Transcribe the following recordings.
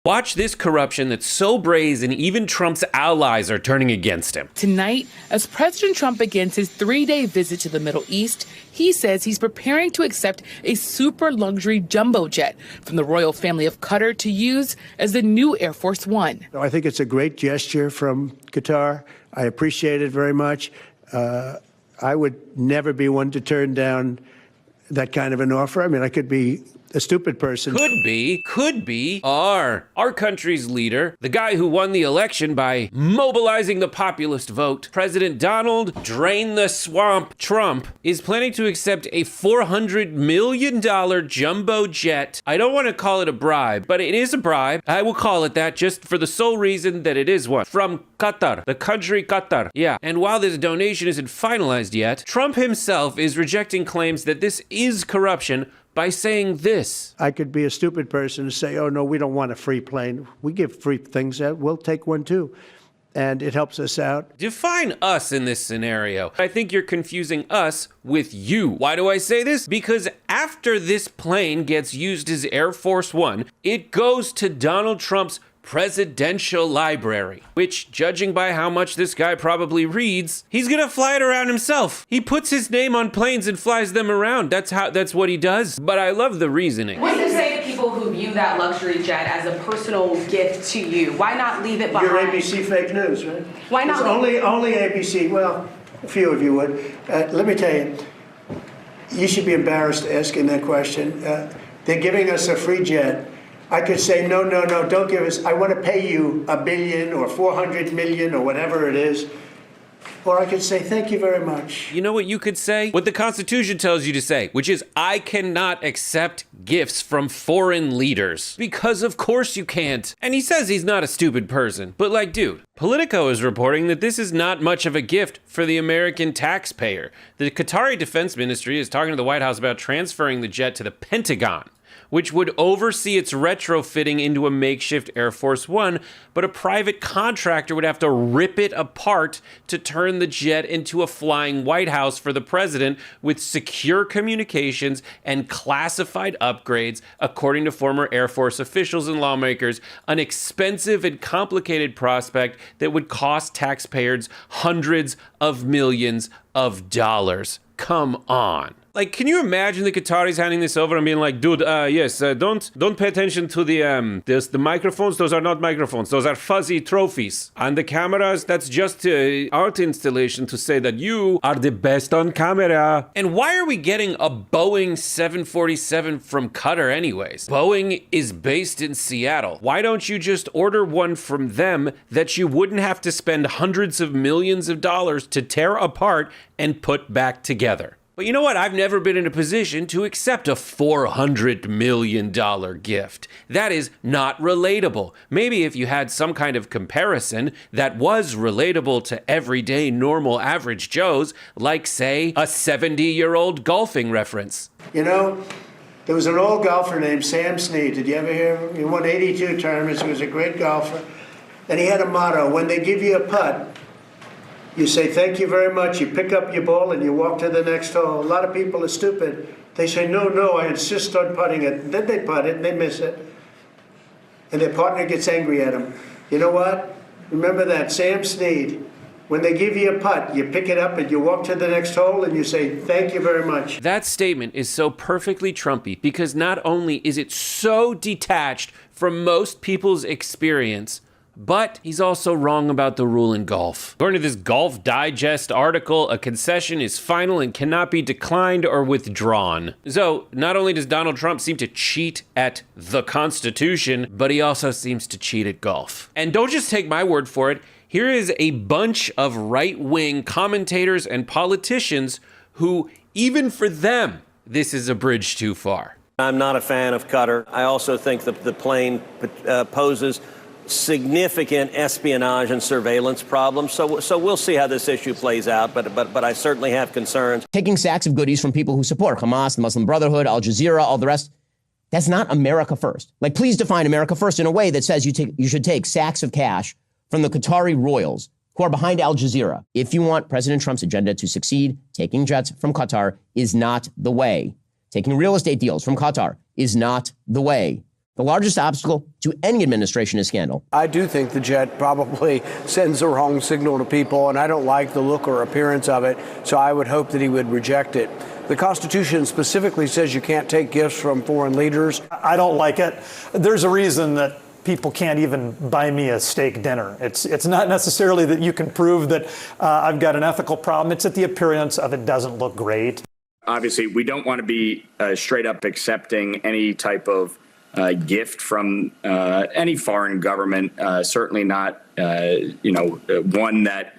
Watch this corruption that's so brazen, even Trump's allies are turning against him. Tonight, as President Trump begins his 3-day visit to the Middle East, he says he's preparing to accept a super luxury jumbo jet from the royal family of Qatar to use as the new Air Force One. I think it's a great gesture from Qatar. I appreciate it very much. I would never be one to turn down that kind of an offer. I mean, I could be a stupid person. Could be our country's leader, the guy who won the election by mobilizing the populist vote. President Donald Drain the Swamp Trump is planning to accept a $400 million jumbo jet. I don't want to call it a bribe, but it is a bribe. I will call it that just for the sole reason that it is one. From Qatar, the country Qatar. Yeah, and while this donation isn't finalized yet, Trump himself is rejecting claims that this is corruption by saying this. I could be a stupid person to say, oh, no, we don't want a free plane. We give free things out. We'll take one, too. And it helps us out. Define us in this scenario. I think you're confusing us with you. Why do I say this? Because after this plane gets used as Air Force One, it goes to Donald Trump's presidential library, which, judging by how much this guy probably reads, he's gonna fly it around himself. He puts his name on planes and flies them around. That's what he does. But I love the reasoning. What do you say to people who view that luxury jet as a personal gift to you? Why not leave it behind? You're ABC fake news, right? Why not? It's only ABC. Well, a few of you would. Let me tell you, you should be embarrassed asking that question. They're giving us a free jet. I could say, no, don't give us. I want to pay you $1 billion or 400 million or whatever it is. Or I could say, thank you very much. You know what you could say? What the Constitution tells you to say, which is, I cannot accept gifts from foreign leaders. Because of course you can't. And he says he's not a stupid person. But like, dude, Politico is reporting that this is not much of a gift for the American taxpayer. The Qatari Defense Ministry is talking to the White House about transferring the jet to the Pentagon, which would oversee its retrofitting into a makeshift Air Force One, but a private contractor would have to rip it apart to turn the jet into a flying White House for the president with secure communications and classified upgrades, according to former Air Force officials and lawmakers, an expensive and complicated prospect that would cost taxpayers hundreds of millions of dollars. Come on. Like, can you imagine the Qataris handing this over and being like, dude, yes, don't pay attention to the microphones. Those are not microphones. Those are fuzzy trophies. And the cameras, that's just art installation to say that you are the best on camera. And why are we getting a Boeing 747 from Qatar anyways? Boeing is based in Seattle. Why don't you just order one from them that you wouldn't have to spend hundreds of millions of dollars to tear apart and put back together? But you know what? I've never been in a position to accept a $400 million gift. That is not relatable. Maybe if you had some kind of comparison that was relatable to everyday, normal, average Joes, like, say, a 70-year-old golfing reference. You know, there was an old golfer named Sam Snead. Did you ever hear of him? He won 82 tournaments. He was a great golfer. And he had a motto: when they give you a putt, you say, thank you very much. You pick up your ball and you walk to the next hole. A lot of people are stupid. They say, no, I insist on putting it. And then they putt it and they miss it. And their partner gets angry at them. You know what? Remember that, Sam Snead. When they give you a putt, you pick it up and you walk to the next hole and you say, thank you very much. That statement is so perfectly Trumpy because not only is it so detached from most people's experience, but he's also wrong about the rule in golf. According to this Golf Digest article, a concession is final and cannot be declined or withdrawn. So, not only does Donald Trump seem to cheat at the Constitution, but he also seems to cheat at golf. And don't just take my word for it. Here is a bunch of right-wing commentators and politicians who, even for them, this is a bridge too far. I'm not a fan of Qatar. I also think that the plane poses significant espionage and surveillance problems. So we'll see how this issue plays out. But I certainly have concerns. Taking sacks of goodies from people who support Hamas, the Muslim Brotherhood, Al Jazeera, all the rest. That's not America first. Like, please define America first in a way that says you should take sacks of cash from the Qatari royals who are behind Al Jazeera. If you want President Trump's agenda to succeed, taking jets from Qatar is not the way. Taking real estate deals from Qatar is not the way. The largest obstacle to any administration is scandal. I do think the jet probably sends the wrong signal to people, and I don't like the look or appearance of it, so I would hope that he would reject it. The Constitution specifically says you can't take gifts from foreign leaders. I don't like it. There's a reason that people can't even buy me a steak dinner. It's not necessarily that you can prove that I've got an ethical problem. It's that the appearance of it doesn't look great. Obviously, we don't want to be straight up accepting any type of gift from any foreign government, certainly not, one that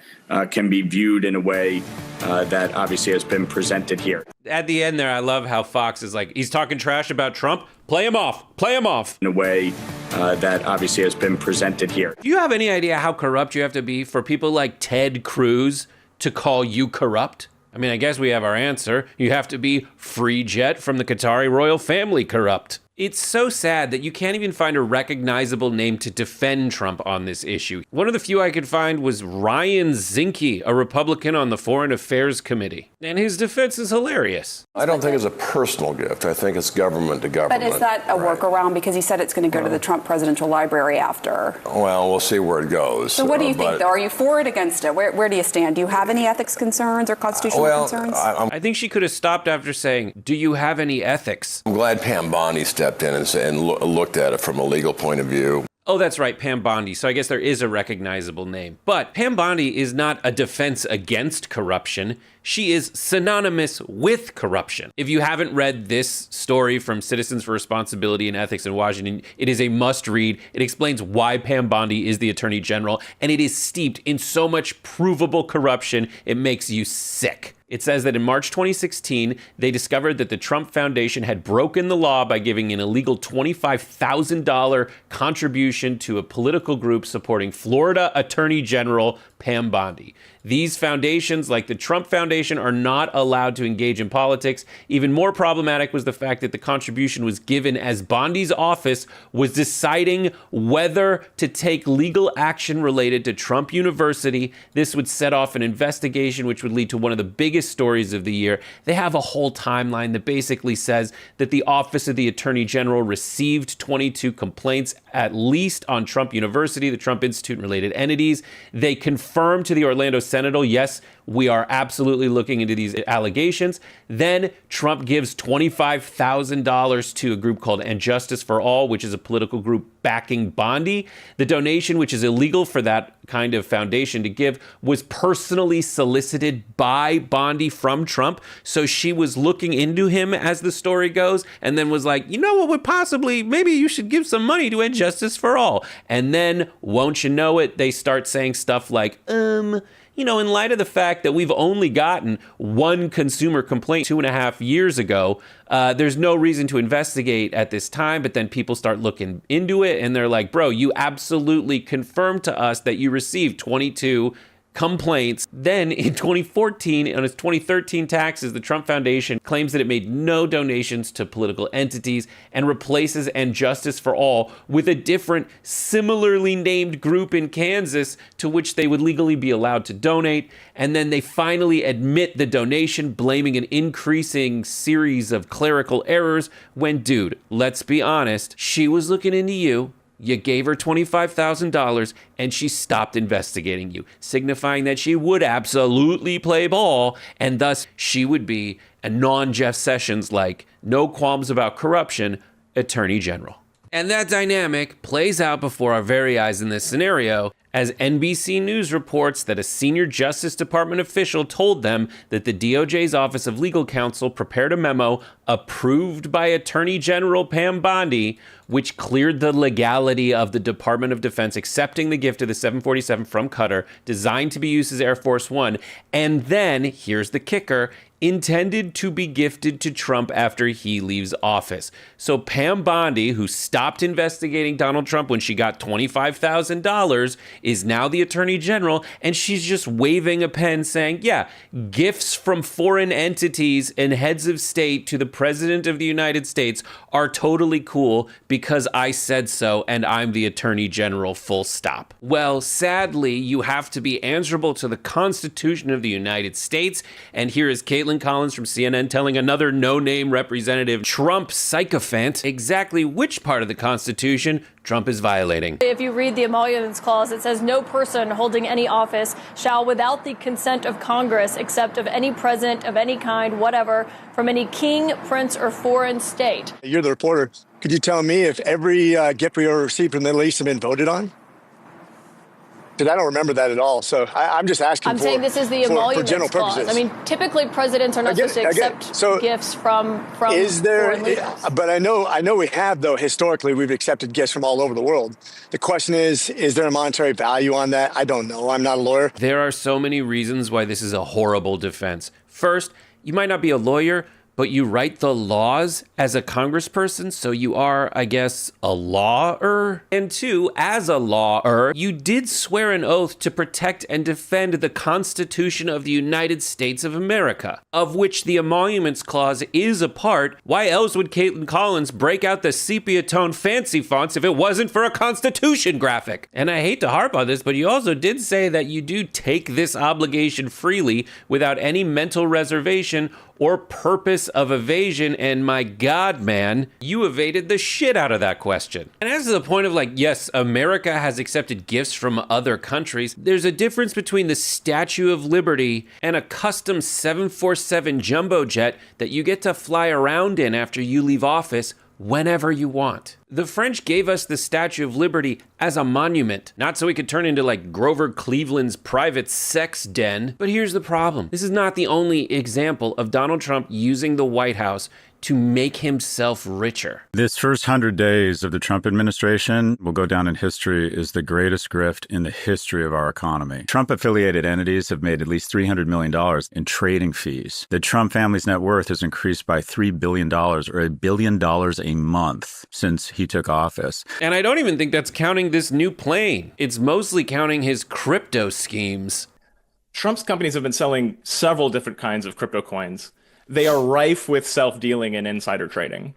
can be viewed in a way that obviously has been presented here. At the end there, I love how Fox is like, he's talking trash about Trump. Play him off. Play him off. In a way that obviously has been presented here. Do you have any idea how corrupt you have to be for people like Ted Cruz to call you corrupt? I mean, I guess we have our answer. You have to be Free Jet from the Qatari royal family corrupt. It's so sad that you can't even find a recognizable name to defend Trump on this issue. One of the few I could find was Ryan Zinke, a Republican on the Foreign Affairs Committee. And his defense is hilarious. I don't think it's a personal gift. I think it's government to government. But is that a workaround? Because he said it's going to go to the Trump Presidential Library after. Well, we'll see where it goes. So what do you think, though? Are you for it, against it? Where do you stand? Do you have any ethics concerns or constitutional concerns? I think she could have stopped after saying, do you have any ethics? I'm glad Pam Bondi stepped in and looked at it from a legal point of view. Oh, that's right, Pam Bondi. So I guess there is a recognizable name. But Pam Bondi is not a defense against corruption. She is synonymous with corruption. If you haven't read this story from Citizens for Responsibility and Ethics in Washington, it is a must read. It explains why Pam Bondi is the Attorney General, and it is steeped in so much provable corruption, it makes you sick. It says that in March 2016, they discovered that the Trump Foundation had broken the law by giving an illegal $25,000 contribution to a political group supporting Florida Attorney General Pam Bondi. These foundations, like the Trump Foundation, are not allowed to engage in politics. Even more problematic was the fact that the contribution was given as Bondi's office was deciding whether to take legal action related to Trump University. This would set off an investigation which would lead to one of the biggest stories of the year. They have a whole timeline that basically says that the Office of the Attorney General received 22 complaints, at least on Trump University, the Trump Institute, and related entities. They confirmed to the Orlando Sentinel, yes, we are absolutely looking into these allegations. Then Trump gives $25,000 to a group called And Justice for All, which is a political group backing Bondi. The donation, which is illegal for that kind of foundation to give, was personally solicited by Bondi from Trump. So she was looking into him, as the story goes, and then was like, you know what would possibly, maybe you should give some money to And Justice for All. And then, won't you know it, they start saying stuff like, in light of the fact that we've only gotten one consumer complaint 2.5 years ago, there's no reason to investigate at this time. But then people start looking into it and they're like, bro, you absolutely confirmed to us that you received 22 complaints. Then in 2014, on its 2013 taxes, the Trump Foundation claims that it made no donations to political entities and replaces And Justice for All with a different, similarly named group in Kansas to which they would legally be allowed to donate. And then they finally admit the donation, blaming an increasing series of clerical errors when, dude, let's be honest, she was looking into you. You gave her $25,000 and she stopped investigating you, signifying that she would absolutely play ball, and thus she would be a non-Jeff Sessions, like, no qualms about corruption, Attorney General. And that dynamic plays out before our very eyes in this scenario, as NBC News reports that a senior Justice Department official told them that the DOJ's Office of Legal Counsel prepared a memo approved by Attorney General Pam Bondi, which cleared the legality of the Department of Defense accepting the gift of the 747 from Qatar, designed to be used as Air Force One, and then, here's the kicker, intended to be gifted to Trump after he leaves office. So Pam Bondi, who stopped investigating Donald Trump when she got $25,000, is now the Attorney General, and she's just waving a pen saying, yeah, gifts from foreign entities and heads of state to the President of the United States are totally cool because I said so and I'm the Attorney General, full stop. Well, sadly, you have to be answerable to the Constitution of the United States, and here is Caitlin Caitlin Collins from CNN telling another no-name representative Trump sycophant exactly which part of the Constitution Trump is violating. If you read the emoluments clause, it says no person holding any office shall, without the consent of Congress, except of any president of any kind, whatever, from any king, prince, or foreign state. You're the reporter. Could you tell me if every gift we ever received from the Middle East has been voted on? Because I don't remember that at all. So I'm just asking I'm saying this is the emoluments general clause. purposes. I mean, typically presidents are not supposed to accept gifts from foreign leaders. But I know we have, though, historically, we've accepted gifts from all over the world. The question is there a monetary value on that? I don't know. I'm not a lawyer. There are so many reasons why this is a horrible defense. First, you might not be a lawyer, but you write the laws as a congressperson, so you are, I guess, a lawer. And two, as a lawer, you did swear an oath to protect and defend the Constitution of the United States of America, of which the emoluments clause is a part. Why else would Caitlin Collins break out the sepia tone fancy fonts if it wasn't for a Constitution graphic? And I hate to harp on this, but you also did say that you do take this obligation freely without any mental reservation or purpose of evasion, and my God, man, you evaded the shit out of that question. And as to the point of yes, America has accepted gifts from other countries, there's a difference between the Statue of Liberty and a custom 747 jumbo jet that you get to fly around in after you leave office whenever you want. The French gave us the Statue of Liberty as a monument, not so we could turn into Grover Cleveland's private sex den. But here's the problem. This is not the only example of Donald Trump using the White House to make himself richer. This first 100 days of the Trump administration will go down in history as the greatest grift in the history of our economy. Trump-affiliated entities have made at least $300 million in trading fees. The Trump family's net worth has increased by $3 billion, or $1 billion a month since he took office. And I don't even think that's counting this new plane. It's mostly counting his crypto schemes. Trump's companies have been selling several different kinds of crypto coins. They are rife with self-dealing and insider trading.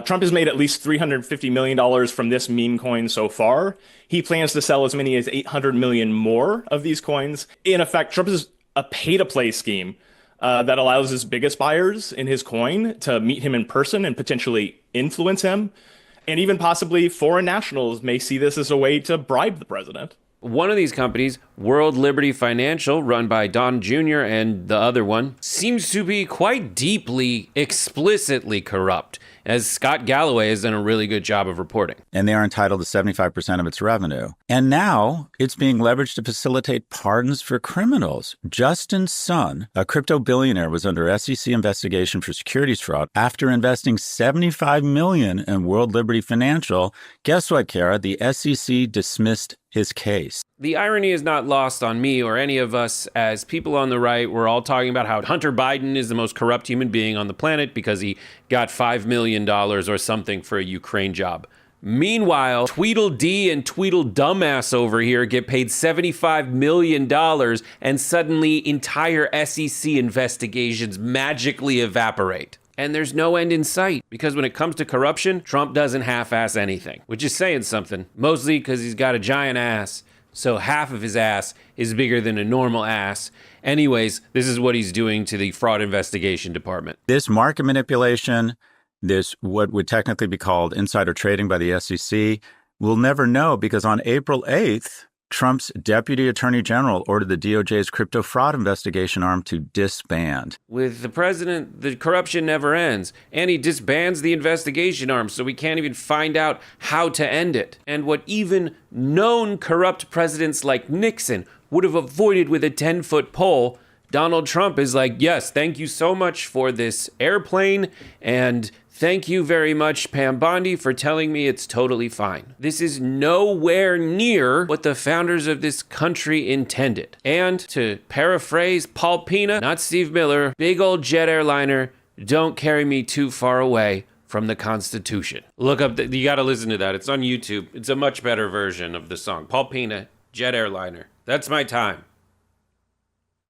Trump has made at least $350 million from this meme coin so far. He plans to sell as many as 800 million more of these coins. In effect, Trump is a pay-to-play scheme that allows his biggest buyers in his coin to meet him in person and potentially influence him. And even possibly foreign nationals may see this as a way to bribe the president. One of these companies, World Liberty Financial, run by Don Jr., and the other one, seems to be quite deeply, explicitly corrupt, as Scott Galloway has done a really good job of reporting. And they are entitled to 75% of its revenue. And now it's being leveraged to facilitate pardons for criminals. Justin Sun, a crypto billionaire, was under SEC investigation for securities fraud after investing $75 million in World Liberty Financial. Guess what, Kara? The SEC dismissed his case. The irony is not lost on me or any of us, as people on the right were all talking about how Hunter Biden is the most corrupt human being on the planet because he got $5 million or something for a Ukraine job. Meanwhile, Tweedledee and Tweedledumbass over here get paid $75 million, and suddenly entire SEC investigations magically evaporate. And there's no end in sight, because when it comes to corruption, Trump doesn't half-ass anything, which is saying something, mostly because he's got a giant ass. So half of his ass is bigger than a normal ass. Anyways, this is what he's doing to the fraud investigation department. This market manipulation, this what would technically be called insider trading by the SEC, we'll never know, because on April 8th, Trump's deputy attorney general ordered the DOJ's crypto fraud investigation arm to disband. With the president, the corruption never ends, and he disbands the investigation arm, so we can't even find out how to end it. And what even known corrupt presidents like Nixon would have avoided with a 10-foot pole, Donald Trump is like, yes, thank you so much for this airplane, and thank you very much, Pam Bondi, for telling me it's totally fine. This is nowhere near what the founders of this country intended. And to paraphrase Paul Pena, not Steve Miller, big old jet airliner, don't carry me too far away from the Constitution. Look up, you gotta listen to that. It's on YouTube. It's a much better version of the song. Paul Pena, jet airliner. That's my time.